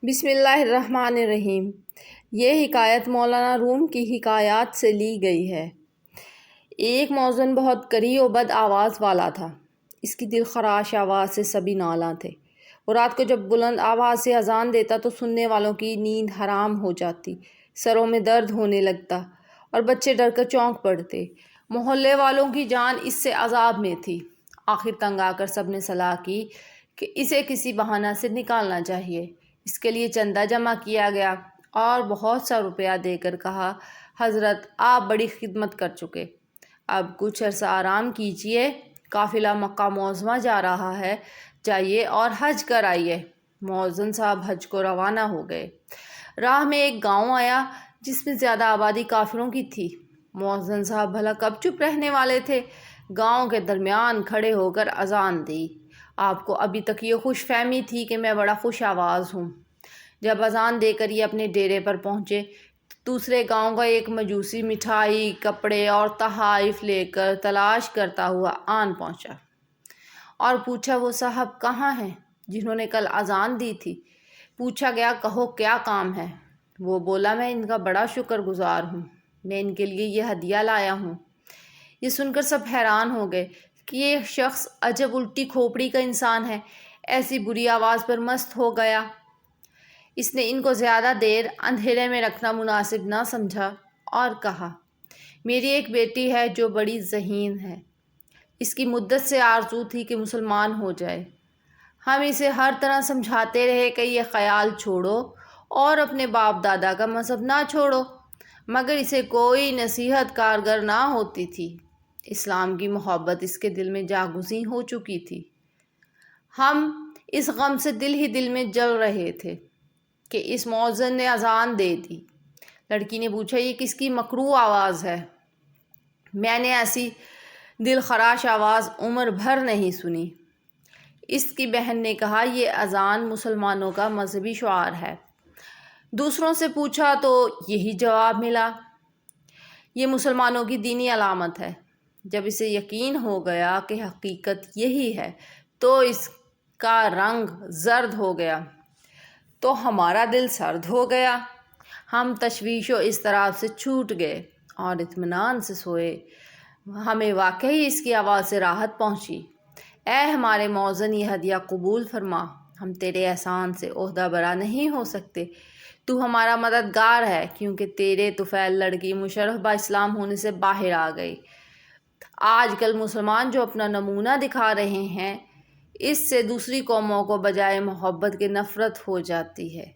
بسم اللہ الرحمن الرحیم۔ یہ حکایت مولانا روم کی حکایات سے لی گئی ہے۔ ایک مؤذن بہت کری و بد آواز والا تھا۔ اس کی دل خراش آواز سے سبھی نالاں تھے۔ وہ رات کو جب بلند آواز سے اذان دیتا تو سننے والوں کی نیند حرام ہو جاتی، سروں میں درد ہونے لگتا اور بچے ڈر کر چونک پڑتے۔ محلے والوں کی جان اس سے عذاب میں تھی۔ آخر تنگ آ کر سب نے صلاح کی کہ اسے کسی بہانہ سے نکالنا چاہیے۔ اس کے لیے چندہ جمع کیا گیا اور بہت سا روپیہ دے کر کہا، حضرت آپ بڑی خدمت کر چکے، اب کچھ عرصہ آرام کیجیے، قافلہ مکہ معظمہ جا رہا ہے، جائیے اور حج کر آئیے۔ مؤذن صاحب حج کو روانہ ہو گئے۔ راہ میں ایک گاؤں آیا جس میں زیادہ آبادی کافروں کی تھی۔ مؤذن صاحب بھلا کب چپ رہنے والے تھے، گاؤں کے درمیان کھڑے ہو کر اذان دی۔ آپ کو ابھی تک یہ خوش فہمی تھی کہ میں بڑا خوش آواز ہوں۔ جب اذان دے کر یہ اپنے ڈیرے پر پہنچے تو دوسرے گاؤں کا ایک مجوسی مٹھائی، کپڑے اور تحائف لے کر تلاش کرتا ہوا آن پہنچا اور پوچھا، وہ صاحب کہاں ہیں جنہوں نے کل اذان دی تھی؟ پوچھا گیا، کہو کیا کام ہے؟ وہ بولا، میں ان کا بڑا شکر گزار ہوں، میں ان کے لیے یہ ہدیہ لایا ہوں۔ یہ سن کر سب حیران ہو گئے کہ یہ شخص عجب الٹی کھوپڑی کا انسان ہے، ایسی بری آواز پر مست ہو گیا۔ اس نے ان کو زیادہ دیر اندھیرے میں رکھنا مناسب نہ سمجھا اور کہا، میری ایک بیٹی ہے جو بڑی ذہین ہے، اس کی مدت سے آرزو تھی کہ مسلمان ہو جائے۔ ہم اسے ہر طرح سمجھاتے رہے کہ یہ خیال چھوڑو اور اپنے باپ دادا کا مذہب نہ چھوڑو، مگر اسے کوئی نصیحت کارگر نہ ہوتی تھی۔ اسلام کی محبت اس کے دل میں جاگزیں ہو چکی تھی۔ ہم اس غم سے دل ہی دل میں جل رہے تھے کہ اس مؤذن نے اذان دے دی۔ لڑکی نے پوچھا، یہ کس کی مکروہ آواز ہے؟ میں نے ایسی دل خراش آواز عمر بھر نہیں سنی۔ اس کی بہن نے کہا، یہ اذان مسلمانوں کا مذہبی شعار ہے۔ دوسروں سے پوچھا تو یہی جواب ملا، یہ مسلمانوں کی دینی علامت ہے۔ جب اسے یقین ہو گیا کہ حقیقت یہی ہے تو اس کا رنگ زرد ہو گیا تو ہمارا دل سرد ہو گیا۔ ہم تشویش و اضطراب سے چھوٹ گئے اور اطمینان سے سوئے۔ ہمیں واقعی اس کی آواز سے راحت پہنچی۔ اے ہمارے مؤذن، یہ ہدیہ قبول فرما، ہم تیرے احسان سے عہدہ برا نہیں ہو سکتے۔ تو ہمارا مددگار ہے کیونکہ تیرے طفیل لڑکی مشرف با اسلام ہونے سے باہر آ گئی۔ آج کل مسلمان جو اپنا نمونہ دکھا رہے ہیں، اس سے دوسری قوموں کو بجائے محبت کے نفرت ہو جاتی ہے۔